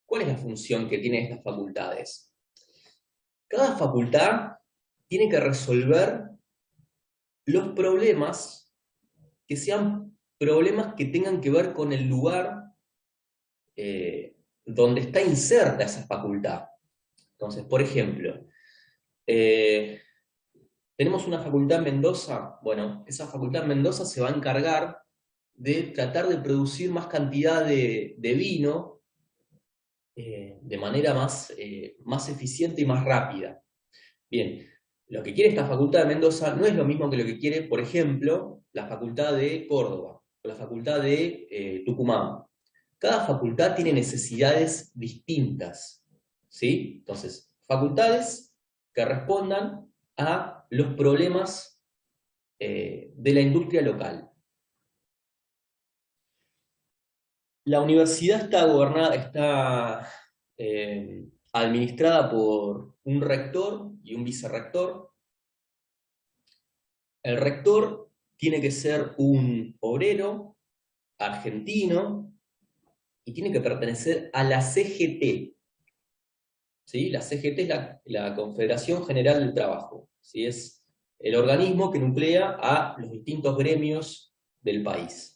Speaker 1: ¿Cuál es la función que tienen estas facultades? Cada facultad tiene que resolver los problemas que sean problemas que tengan que ver con el lugar donde está inserta esa facultad. Entonces, por ejemplo, tenemos una facultad en Mendoza. Bueno, esa facultad en Mendoza se va a encargar de tratar de producir más cantidad de vino de manera más eficiente y más rápida. Bien, lo que quiere esta facultad de Mendoza no es lo mismo que lo que quiere, por ejemplo, la facultad de Córdoba o la facultad de Tucumán. Cada facultad tiene necesidades distintas, ¿sí? Entonces, facultades que respondan a los problemas de la industria local. La universidad está administrada por un rector y un vicerrector. El rector tiene que ser un obrero argentino y tiene que pertenecer a la CGT. ¿Sí? La CGT es la Confederación General del Trabajo. ¿Sí? Es el organismo que nuclea a los distintos gremios del país.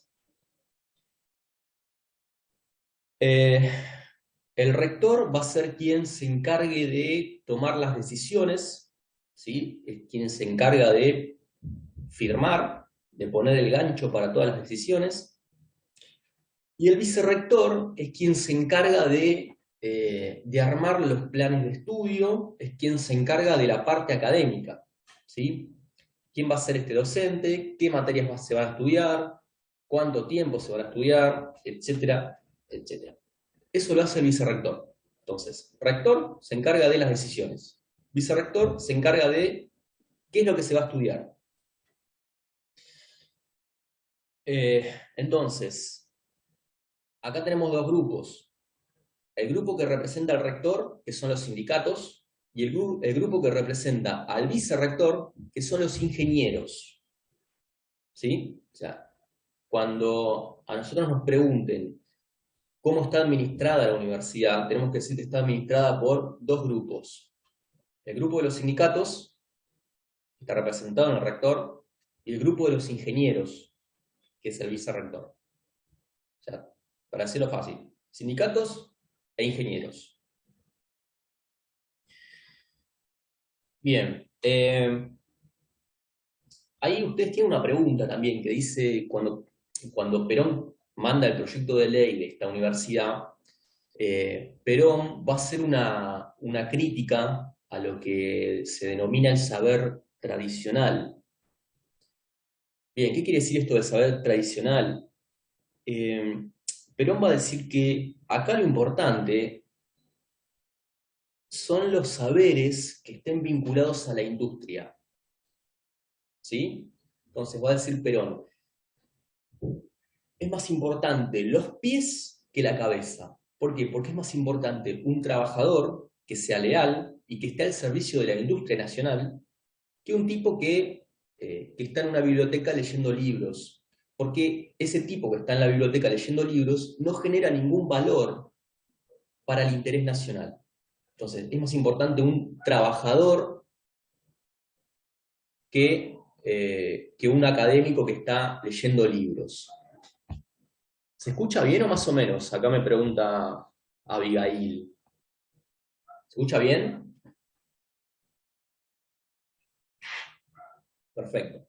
Speaker 1: El rector va a ser quien se encargue de tomar las decisiones, ¿sí? Es quien se encarga de firmar, de poner el gancho para todas las decisiones. Y el vicerrector es quien se encarga de armar los planes de estudio, es quien se encarga de la parte académica, ¿sí? ¿Quién va a ser este docente? ¿Qué materias se van a estudiar? ¿Cuánto tiempo se van a estudiar? Etcétera, etcétera. Eso lo hace el vicerrector. Entonces, rector se encarga de las decisiones. Vicerrector se encarga de qué es lo que se va a estudiar. Entonces, acá tenemos dos grupos. El grupo que representa al rector, que son los sindicatos, y el grupo que representa al vicerrector, que son los ingenieros. ¿Sí? O sea, cuando a nosotros nos pregunten cómo está administrada la universidad, tenemos que decir que está administrada por dos grupos. El grupo de los sindicatos, que está representado en el rector, y el grupo de los ingenieros, que es el vicerrector. O sea, para hacerlo fácil, sindicatos e ingenieros. Bien, ahí ustedes tienen una pregunta también que dice, cuando Perón manda el proyecto de ley de esta universidad, Perón va a hacer una crítica a lo que se denomina el saber tradicional. Bien, ¿qué quiere decir esto del saber tradicional? Perón va a decir que acá lo importante son los saberes que estén vinculados a la industria. ¿Sí? Entonces va a decir Perón, es más importante los pies que la cabeza. ¿Por qué? Porque es más importante un trabajador que sea leal y que esté al servicio de la industria nacional que un tipo que está en una biblioteca leyendo libros. Porque ese tipo que está en la biblioteca leyendo libros no genera ningún valor para el interés nacional. Entonces, es más importante un trabajador que un académico que está leyendo libros. ¿Se escucha bien o más o menos? Acá me pregunta Abigail. ¿Se escucha bien? Perfecto.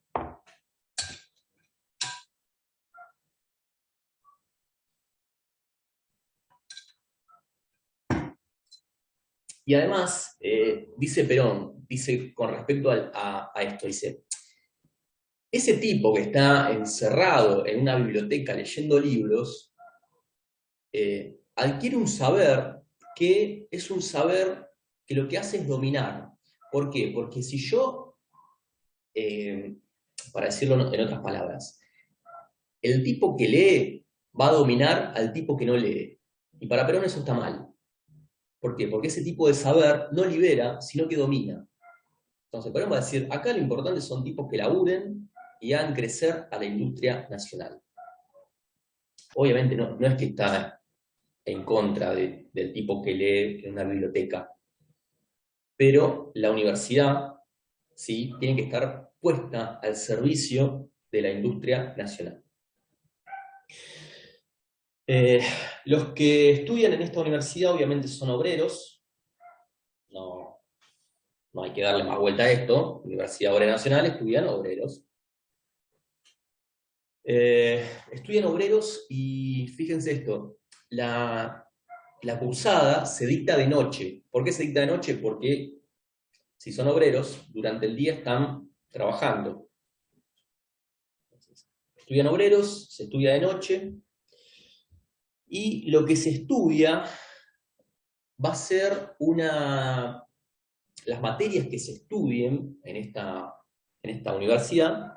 Speaker 1: Y además, dice Perón, dice con respecto a esto, dice, ese tipo que está encerrado en una biblioteca leyendo libros, adquiere un saber que es un saber que lo que hace es dominar. ¿Por qué? Porque si yo, para decirlo en otras palabras, el tipo que lee va a dominar al tipo que no lee. Y para Perón eso está mal. ¿Por qué? Porque ese tipo de saber no libera, sino que domina. Entonces Perón va a decir, acá lo importante son tipos que laburen y hagan crecer a la industria nacional. Obviamente no es que está en contra del tipo que lee en una biblioteca, pero la universidad, ¿sí?, tiene que estar puesta al servicio de la industria nacional. Los que estudian en esta universidad obviamente son obreros, no hay que darle más vuelta a esto, Universidad Obrera Nacional estudian obreros. Estudian obreros y fíjense esto, la cursada se dicta de noche. ¿Por qué se dicta de noche? Porque si son obreros, durante el día están trabajando. Estudian obreros, se estudia de noche, y lo que se estudia va a ser las materias que se estudien en esta universidad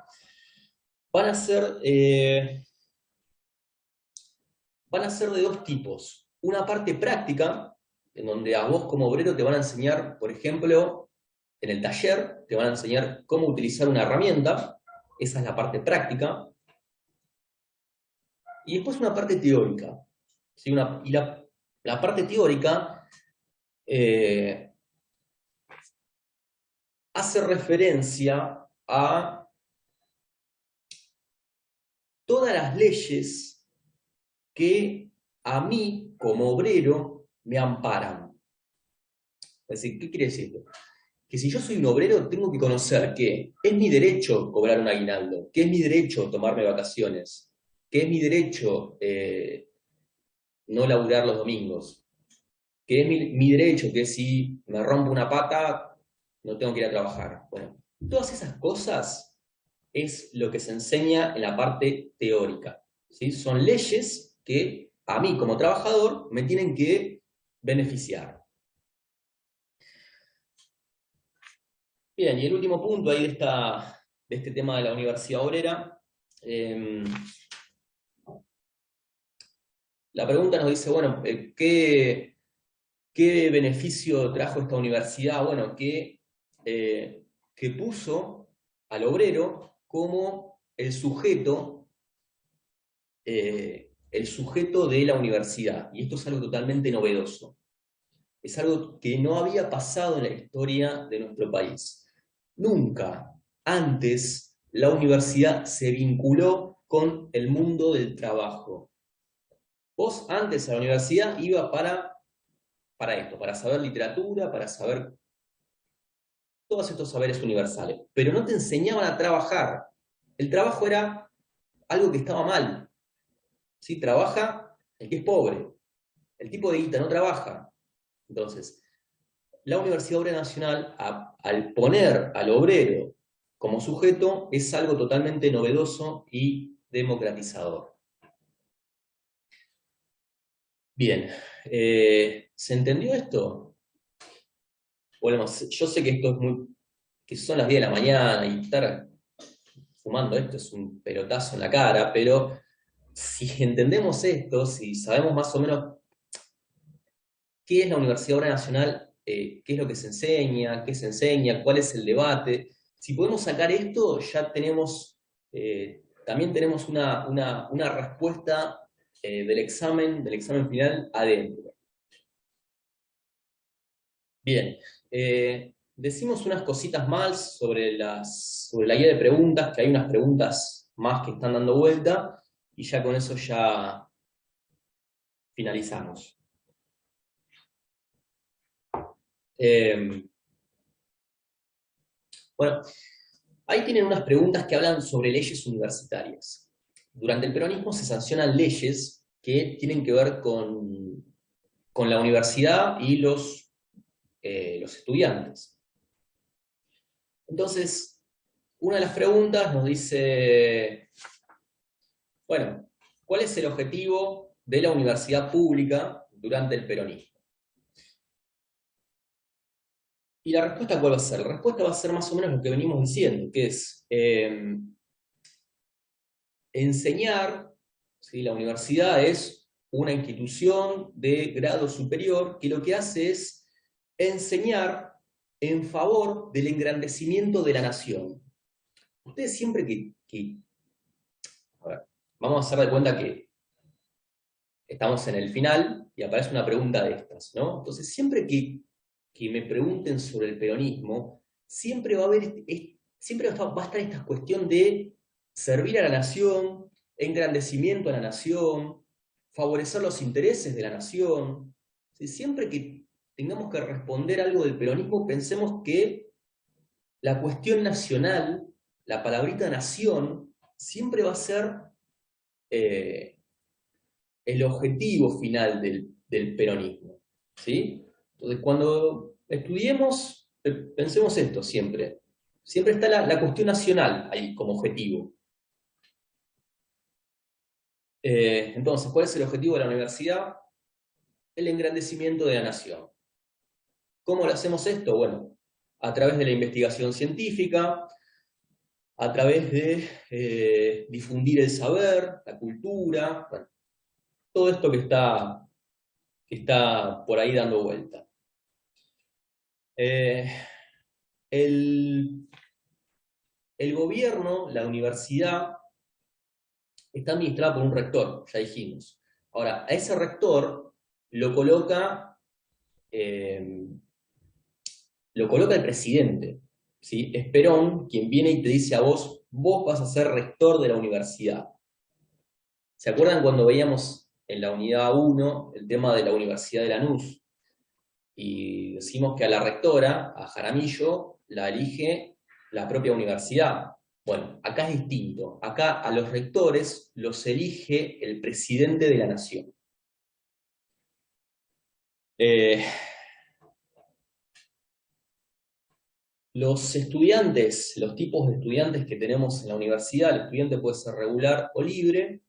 Speaker 1: van a ser de dos tipos. Una parte práctica, en donde a vos como obrero te van a enseñar, por ejemplo, en el taller, te van a enseñar cómo utilizar una herramienta, esa es la parte práctica, y después una parte teórica. ¿Sí? La parte teórica hace referencia a todas las leyes que a mí, como obrero, me amparan. Es decir, ¿qué quiere decir esto? Que si yo soy un obrero, tengo que conocer que es mi derecho cobrar un aguinaldo, que es mi derecho tomarme vacaciones, que es mi derecho no laburar los domingos, que es mi derecho que si me rompo una pata, no tengo que ir a trabajar. Bueno, todas esas cosas es lo que se enseña en la parte teórica, ¿sí? Son leyes que a mí como trabajador me tienen que beneficiar. Bien, y el último punto ahí de este tema de la Universidad Obrera, la pregunta nos dice, bueno, ¿qué beneficio trajo esta universidad? Bueno, que puso al obrero como el sujeto el sujeto de la universidad, y esto es algo totalmente novedoso. Es algo que no había pasado en la historia de nuestro país. Nunca antes la universidad se vinculó con el mundo del trabajo. Vos antes a la universidad iba para esto, para saber literatura, para saber todos estos saberes universales, pero no te enseñaban a trabajar. El trabajo era algo que estaba mal. ¿Sí? Trabaja el que es pobre. El tipo de guita no trabaja. Entonces, la Universidad Obrera Nacional, al poner al obrero como sujeto, es algo totalmente novedoso y democratizador. Bien, ¿se entendió esto? Bueno, yo sé que esto es que son las 10 de la mañana y estar fumando esto es un pelotazo en la cara, pero si entendemos esto, si sabemos más o menos qué es la Universidad Obrera Nacional, qué es lo que se enseña, qué se enseña, cuál es el debate, si podemos sacar esto, ya tenemos, también tenemos una respuesta del examen final adentro. Bien, decimos unas cositas más sobre la guía de preguntas, que hay unas preguntas más que están dando vuelta, y ya con eso ya finalizamos. Bueno, ahí tienen unas preguntas que hablan sobre leyes universitarias. Durante el peronismo se sancionan leyes que tienen que ver con la universidad y los estudiantes. Entonces, una de las preguntas nos dice, bueno, ¿cuál es el objetivo de la universidad pública durante el peronismo? ¿Y la respuesta cuál va a ser? La respuesta va a ser más o menos lo que venimos diciendo, que es enseñar. ¿Sí? La universidad es una institución de grado superior que lo que hace es enseñar en favor del engrandecimiento de la nación. Ustedes siempre a ver, vamos a hacer de cuenta que estamos en el final y aparece una pregunta de estas, ¿no? Entonces, siempre que me pregunten sobre el peronismo, siempre va a haber, siempre va a estar esta cuestión de servir a la nación, engrandecimiento a la nación, favorecer los intereses de la nación. Siempre que tengamos que responder algo del peronismo, pensemos que la cuestión nacional, la palabrita nación, siempre va a ser el objetivo final del peronismo. ¿Sí? Entonces, cuando estudiemos, pensemos esto siempre. Siempre está la cuestión nacional ahí como objetivo. Entonces, ¿cuál es el objetivo de la universidad? El engrandecimiento de la nación. ¿Cómo lo hacemos esto? Bueno, a través de la investigación científica, a través de difundir el saber, la cultura, bueno, todo esto que está por ahí dando vuelta. El gobierno, la universidad, está administrada por un rector, ya dijimos. Ahora, a ese rector lo coloca el presidente. ¿Sí? Es Perón quien viene y te dice a vos, vos vas a ser rector de la universidad. ¿Se acuerdan cuando veíamos en la unidad 1 el tema de la Universidad de Lanús? Y decimos que a la rectora, a Jaramillo, la elige la propia universidad. Bueno, acá es distinto. Acá a los rectores los elige el presidente de la nación. Los estudiantes, los tipos de estudiantes que tenemos en la universidad, el estudiante puede ser regular o libre,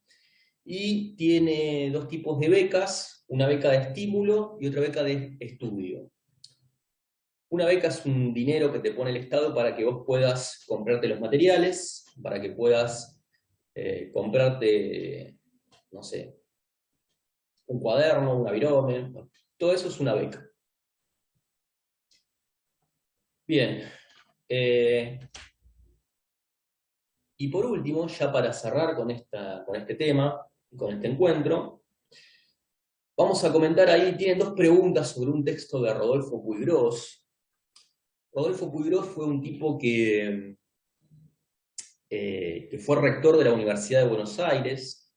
Speaker 1: y tiene dos tipos de becas, una beca de estímulo y otra beca de estudio. Una beca es un dinero que te pone el Estado para que vos puedas comprarte los materiales, para que puedas comprarte, no sé, un cuaderno, un virome, todo eso es una beca. Bien. Y por último, ya para cerrar con este tema, con este encuentro. Vamos a comentar ahí, tienen dos preguntas sobre un texto de Rodolfo Puiggrós. Rodolfo Puiggrós fue un tipo que fue rector de la Universidad de Buenos Aires,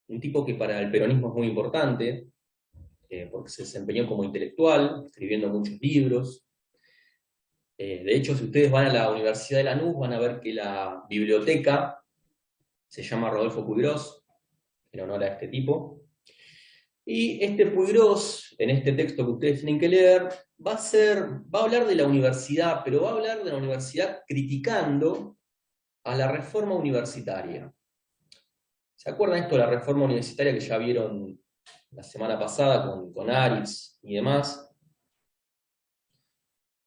Speaker 1: un tipo que para el peronismo es muy importante, porque se desempeñó como intelectual, escribiendo muchos libros. De hecho, si ustedes van a la Universidad de Lanús, van a ver que la biblioteca se llama Rodolfo Puiggrós, en honor a este tipo. Y este Puiggrós, en este texto que ustedes tienen que leer, va a hablar de la universidad, pero va a hablar de la universidad criticando a la reforma universitaria. ¿Se acuerdan esto de la reforma universitaria que ya vieron la semana pasada con Aris y demás?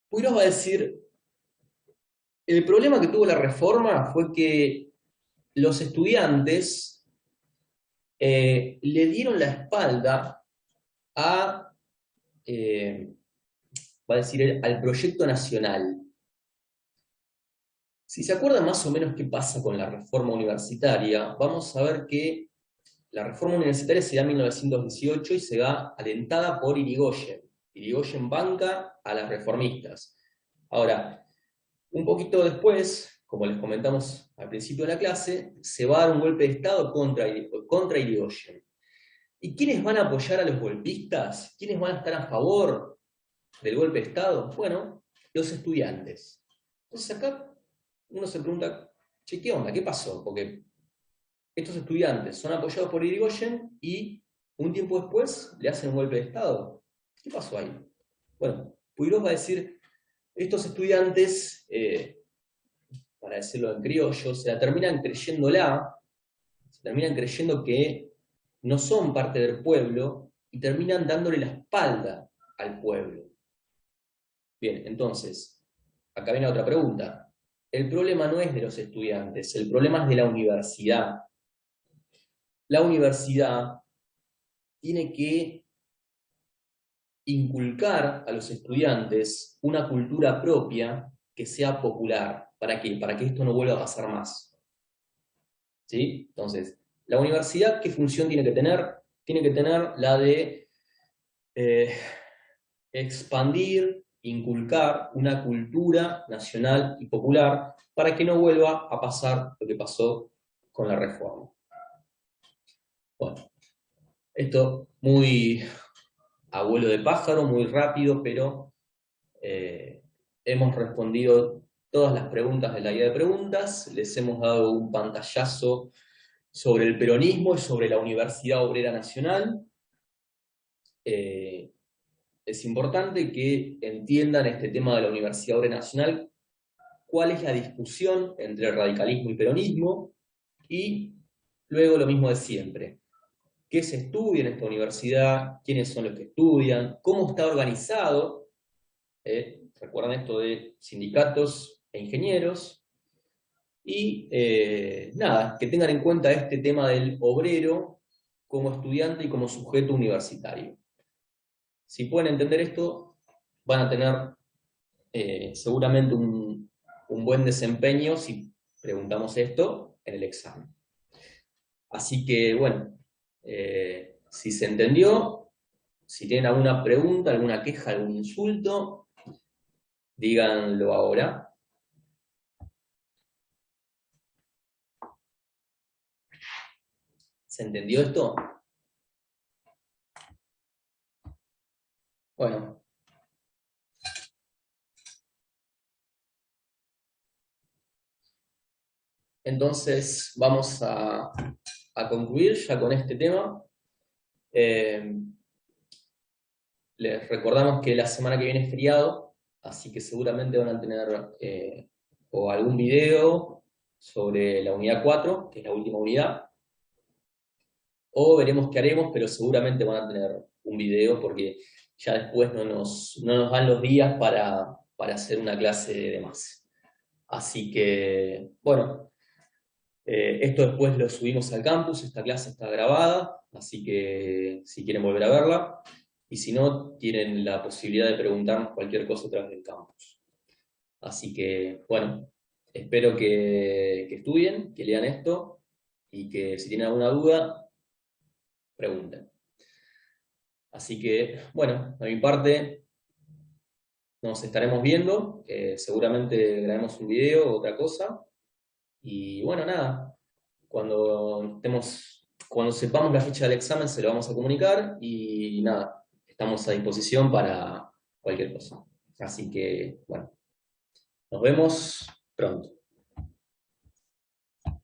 Speaker 1: Puiggrós va a decir, el problema que tuvo la reforma fue que los estudiantes le dieron la espalda a, va a decir, al proyecto nacional. Si se acuerdan más o menos qué pasa con la reforma universitaria, vamos a ver que la reforma universitaria se da en 1918 y se da alentada por Irigoyen. Irigoyen banca a las reformistas. Ahora, un poquito después, como les comentamos al principio de la clase, se va a dar un golpe de Estado contra Irigoyen. ¿Y quiénes van a apoyar a los golpistas? ¿Quiénes van a estar a favor del golpe de Estado? Bueno, los estudiantes. Entonces acá uno se pregunta, che, ¿qué onda? ¿Qué pasó? Porque estos estudiantes son apoyados por Irigoyen y un tiempo después le hacen un golpe de Estado. ¿Qué pasó ahí? Bueno, Puiggrós va a decir, estos estudiantes, para decirlo en criollo, se terminan creyendo que no son parte del pueblo y terminan dándole la espalda al pueblo. Bien, entonces, acá viene otra pregunta. El problema no es de los estudiantes, el problema es de la universidad. La universidad tiene que inculcar a los estudiantes una cultura propia que sea popular. ¿Para qué? Para que esto no vuelva a pasar más. ¿Sí? Entonces, la universidad, ¿qué función tiene que tener? Tiene que tener la de expandir, inculcar una cultura nacional y popular para que no vuelva a pasar lo que pasó con la reforma. Bueno, esto muy abuelo de pájaro, muy rápido, pero hemos respondido todas las preguntas de la guía de preguntas, les hemos dado un pantallazo sobre el peronismo y sobre la Universidad Obrera Nacional. Es importante que entiendan este tema de la Universidad Obrera Nacional, cuál es la discusión entre el radicalismo y peronismo, y luego lo mismo de siempre. ¿Qué se estudia en esta universidad? ¿Quiénes son los que estudian? ¿Cómo está organizado? Recuerdan esto de sindicatos e ingenieros. Y nada, que tengan en cuenta este tema del obrero como estudiante y como sujeto universitario. Si pueden entender esto, van a tener seguramente un buen desempeño si preguntamos esto en el examen. Así que, bueno, si se entendió, si tienen alguna pregunta, alguna queja, algún insulto, díganlo ahora. ¿Se entendió esto? Bueno. Entonces vamos a concluir ya con este tema. Les recordamos que la semana que viene es feriado, así que seguramente van a tener o algún video sobre la unidad 4, que es la última unidad, o veremos qué haremos, pero seguramente van a tener un video porque ya después no nos dan los días para hacer una clase de más. Así que, bueno, esto después lo subimos al campus, esta clase está grabada, así que si quieren volver a verla, y si no, tienen la posibilidad de preguntarnos cualquier cosa a través del campus. Así que, bueno, espero que estudien, que lean esto, y que si tienen alguna duda, pregunten. Así que, bueno, de mi parte, nos estaremos viendo. Seguramente grabemos un video o otra cosa. Y bueno, nada, cuando sepamos la fecha del examen se lo vamos a comunicar y nada, estamos a disposición para cualquier cosa. Así que, bueno, nos vemos pronto.